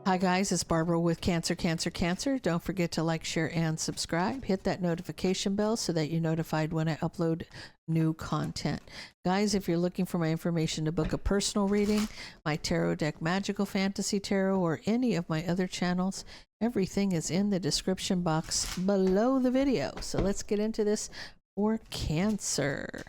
Hi guys, it's Barbara with Cancer. Don't forget to like, share, and subscribe. Hit that notification bell so that you're notified when I upload new content. Guys, if you're looking for my information to book a personal reading, my tarot deck, Magical Fantasy Tarot, or any of my other channels, everything is in the description box below the video. So let's get into this for Cancer.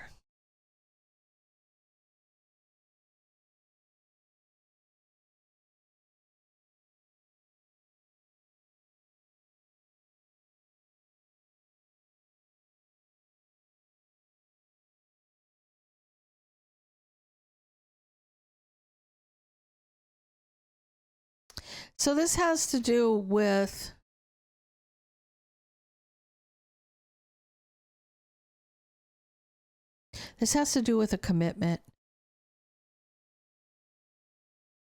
So this has to do with a commitment.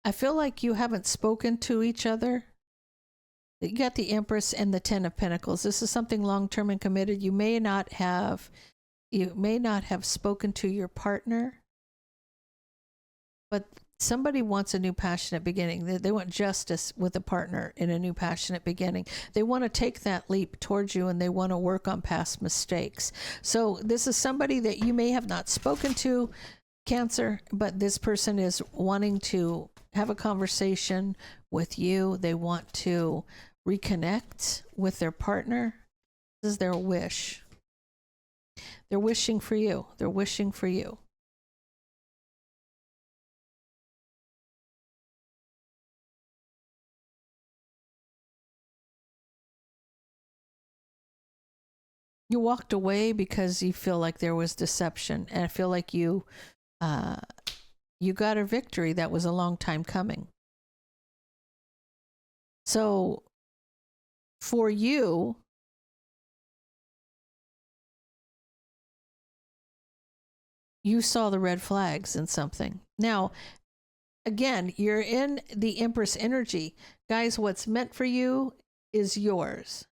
I feel like you haven't spoken to each other. You got the Empress and the Ten of Pentacles. This is something long-term and committed. You may not have spoken to your partner, but somebody wants a new passionate beginning. They want justice with a partner in a new passionate beginning. They want to take that leap towards you, and they want to work on past mistakes. So this is somebody that you may have not spoken to, Cancer, but this person is wanting to have a conversation with you. They want to reconnect with their partner. This is their wish. They're wishing for you. They're wishing for you. You walked away because you feel like there was deception, and I feel like you got a victory that was a long time coming. So for you, you saw the red flags in something. Now, again, you're in the Empress energy. Guys, what's meant for you is yours,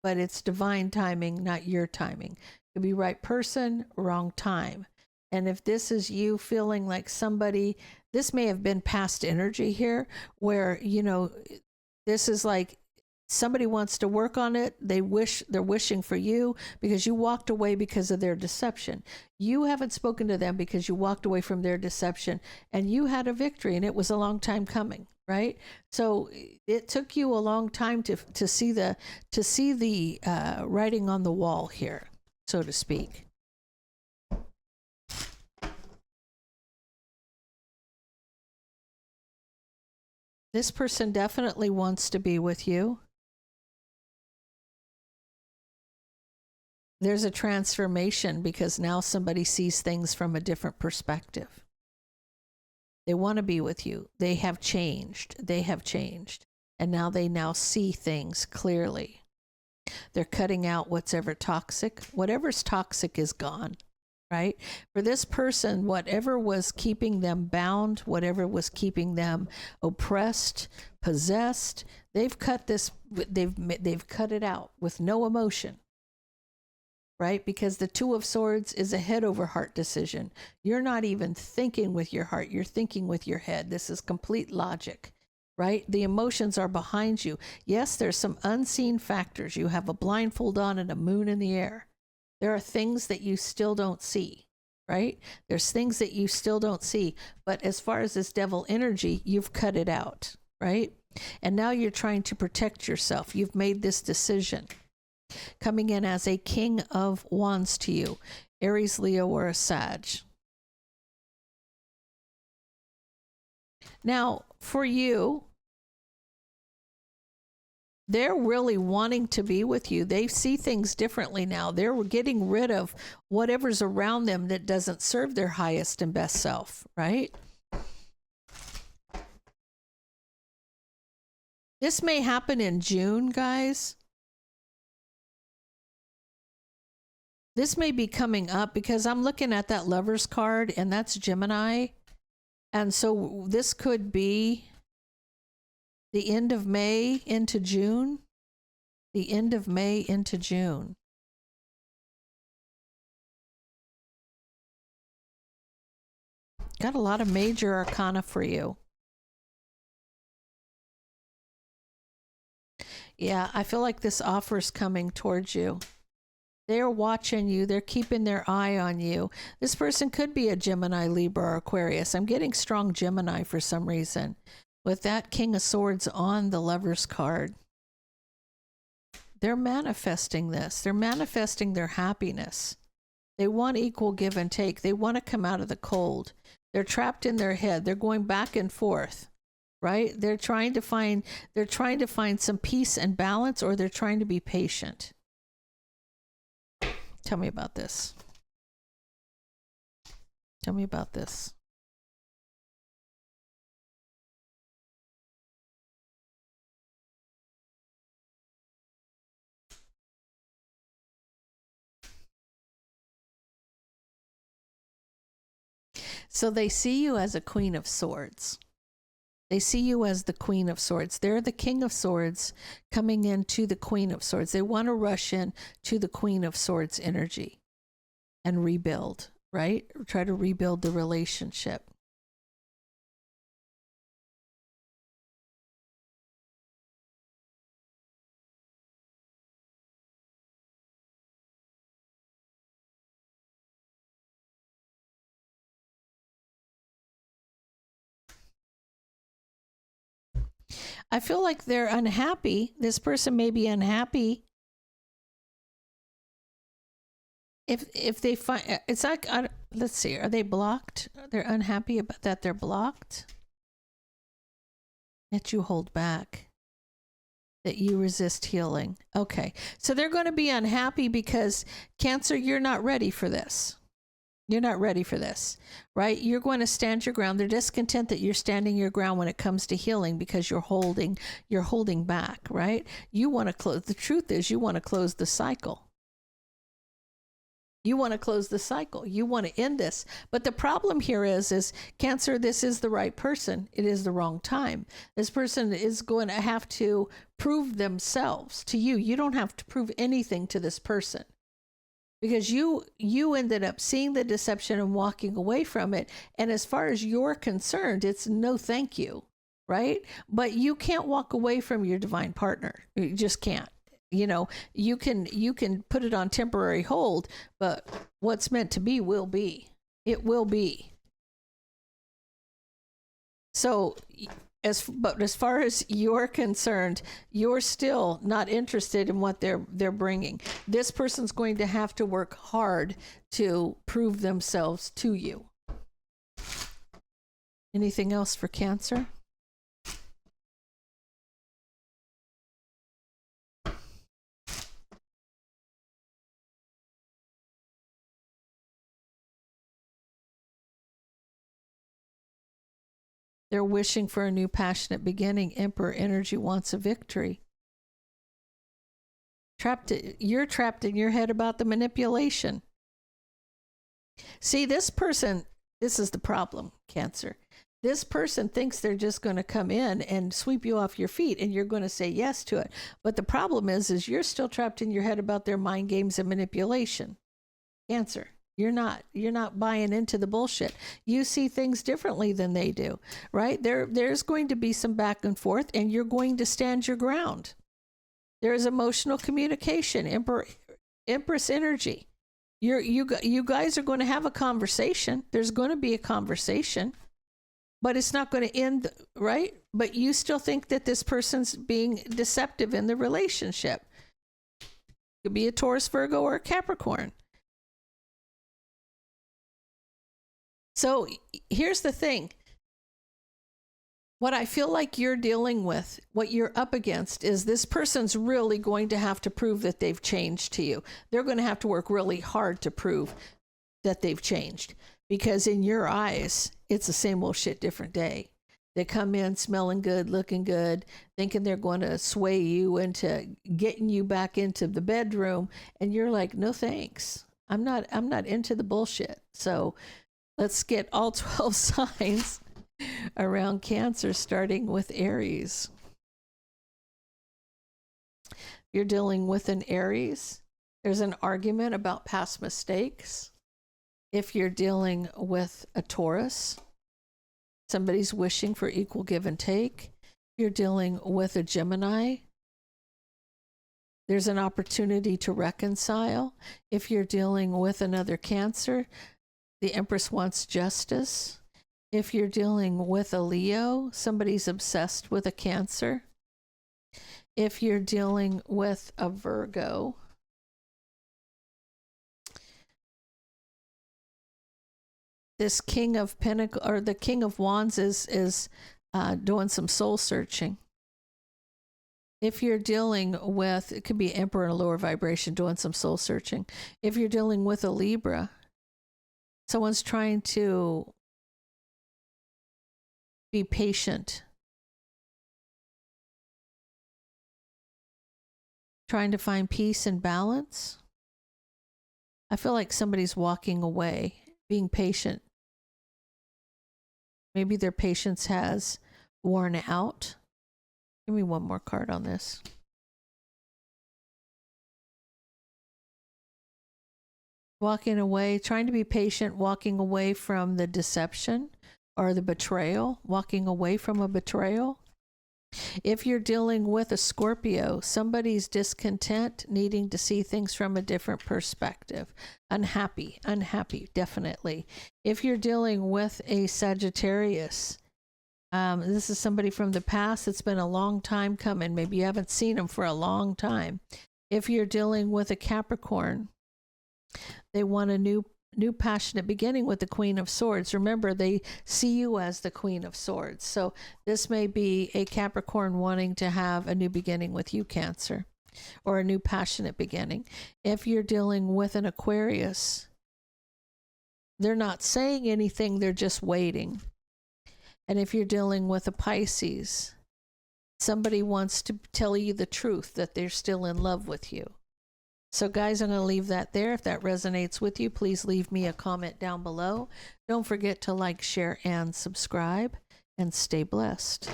but it's divine timing, not your timing. It could be right person, wrong time. And if this is you feeling like somebody, this may have been past energy here where, you know, this is like somebody wants to work on it. They're wishing for you because you walked away because of their deception. You haven't spoken to them because you walked away from their deception, and you had a victory, and it was a long time coming, right? So it took you a long time to see the writing on the wall here, so to speak. This person definitely wants to be with you. There's a transformation because now somebody sees things from a different perspective. They want to be with you. They have changed. They have changed. And now they see things clearly. They're cutting out whatever's toxic. Whatever's toxic is gone, right? For this person, whatever was keeping them bound, whatever was keeping them oppressed, possessed, they've cut it out with no emotion. Right? Because the Two of Swords is a head over heart decision. You're not even thinking with your heart. You're thinking with your head. This is complete logic, right? The emotions are behind you. Yes, there's some unseen factors. You have a blindfold on and a moon in the air. There are things that you still don't see, right? There's things that you still don't see. But as far as this devil energy, you've cut it out, right? And now you're trying to protect yourself. You've made this decision. Coming in as a King of Wands to you, Aries, Leo, or a Sag. Now, for you, they're really wanting to be with you. They see things differently now. They're getting rid of whatever's around them that doesn't serve their highest and best self, right? This may happen in June, guys. This may be coming up because I'm looking at that Lover's card, and that's Gemini. And so this could be the end of May into June. The end of May into June. Got a lot of major arcana for you. Yeah, I feel like this offer is coming towards you. They're watching you. They're keeping their eye on you. This person could be a Gemini, Libra, or Aquarius. I'm getting strong Gemini for some reason. With that King of Swords on the Lover's card. They're manifesting this. They're manifesting their happiness. They want equal give and take. They want to come out of the cold. They're trapped in their head. They're going back and forth, right? They're trying to find some peace and balance, or they're trying to be patient. Tell me about this. Tell me about this. So they see you as a Queen of Swords. They see you as the Queen of Swords. They're the King of Swords coming into the Queen of Swords. They want to rush in to the Queen of Swords energy and rebuild, right? Try to rebuild the relationship. I feel like they're unhappy. This person may be unhappy. If they find, it's like, let's see, are they blocked? They're unhappy about that they're blocked? That you hold back. That you resist healing. Okay, so they're going to be unhappy because Cancer, you're not ready for this. You're not ready for this, right? You're going to stand your ground. They're discontent that you're standing your ground when it comes to healing because you're holding back, right? You want to close. The truth is, you want to close the cycle. You want to close the cycle. You want to end this. But the problem here is Cancer, this is the right person. It is the wrong time. This person is going to have to prove themselves to you. You don't have to prove anything to this person. Because you ended up seeing the deception and walking away from it. And as far as you're concerned, it's no thank you, right? But you can't walk away from your divine partner. You just can't. You know, you can put it on temporary hold, but what's meant to be will be. It will be. So as far as you're concerned, you're still not interested in what they're bringing. This person's going to have to work hard to prove themselves to you. Anything else for Cancer? They're wishing for a new passionate beginning. Emperor energy wants a victory. You're trapped in your head about the manipulation. See, this person, this is the problem, Cancer. This person thinks they're just going to come in and sweep you off your feet and you're going to say yes to it. But the problem is you're still trapped in your head about their mind games and manipulation. Cancer. You're not buying into the bullshit. You see things differently than they do, right? There's going to be some back and forth and you're going to stand your ground. There is emotional communication, Empress energy. You guys are going to have a conversation. There's going to be a conversation, but it's not going to end, right? But you still think that this person's being deceptive in the relationship. It could be a Taurus, Virgo, or a Capricorn. So here's the thing. What I feel like you're dealing with, what you're up against, is this person's really going to have to prove that they've changed to you. They're going to have to work really hard to prove that they've changed. Because in your eyes, it's the same old shit, different day. They come in smelling good, looking good, thinking they're going to sway you into getting you back into the bedroom. And you're like, no thanks. I'm not into the bullshit. So let's get all 12 signs around Cancer, starting with Aries. You're dealing with an Aries. There's an argument about past mistakes. If you're dealing with a Taurus, somebody's wishing for equal give and take. If you're dealing with a Gemini, There's an opportunity to reconcile. If you're dealing with another Cancer, the Empress wants justice. If you're dealing with a Leo, somebody's obsessed with a Cancer. If you're dealing with a Virgo, this King of Pentacles, or the King of Wands, is doing some soul searching. If you're dealing with, it could be Emperor in a lower vibration doing some soul searching. If you're dealing with a Libra, someone's trying to be patient, trying to find peace and balance. I feel like somebody's walking away, being patient. Maybe their patience has worn out. Give me one more card on this. Walking away, trying to be patient, walking away from the deception or the betrayal, walking away from a betrayal. If you're dealing with a Scorpio, somebody's discontent, needing to see things from a different perspective. Unhappy, definitely. If you're dealing with a Sagittarius, this is somebody from the past. It's been a long time coming. Maybe you haven't seen them for a long time. If you're dealing with a Capricorn, they want a new passionate beginning with the Queen of Swords. Remember, they see you as the Queen of Swords. So this may be a Capricorn wanting to have a new beginning with you, Cancer, or a new passionate beginning. If you're dealing with an Aquarius, they're not saying anything, they're just waiting. And if you're dealing with a Pisces, somebody wants to tell you the truth, that they're still in love with you. So guys, I'm going to leave that there. If that resonates with you, please leave me a comment down below. Don't forget to like, share, and subscribe, and stay blessed.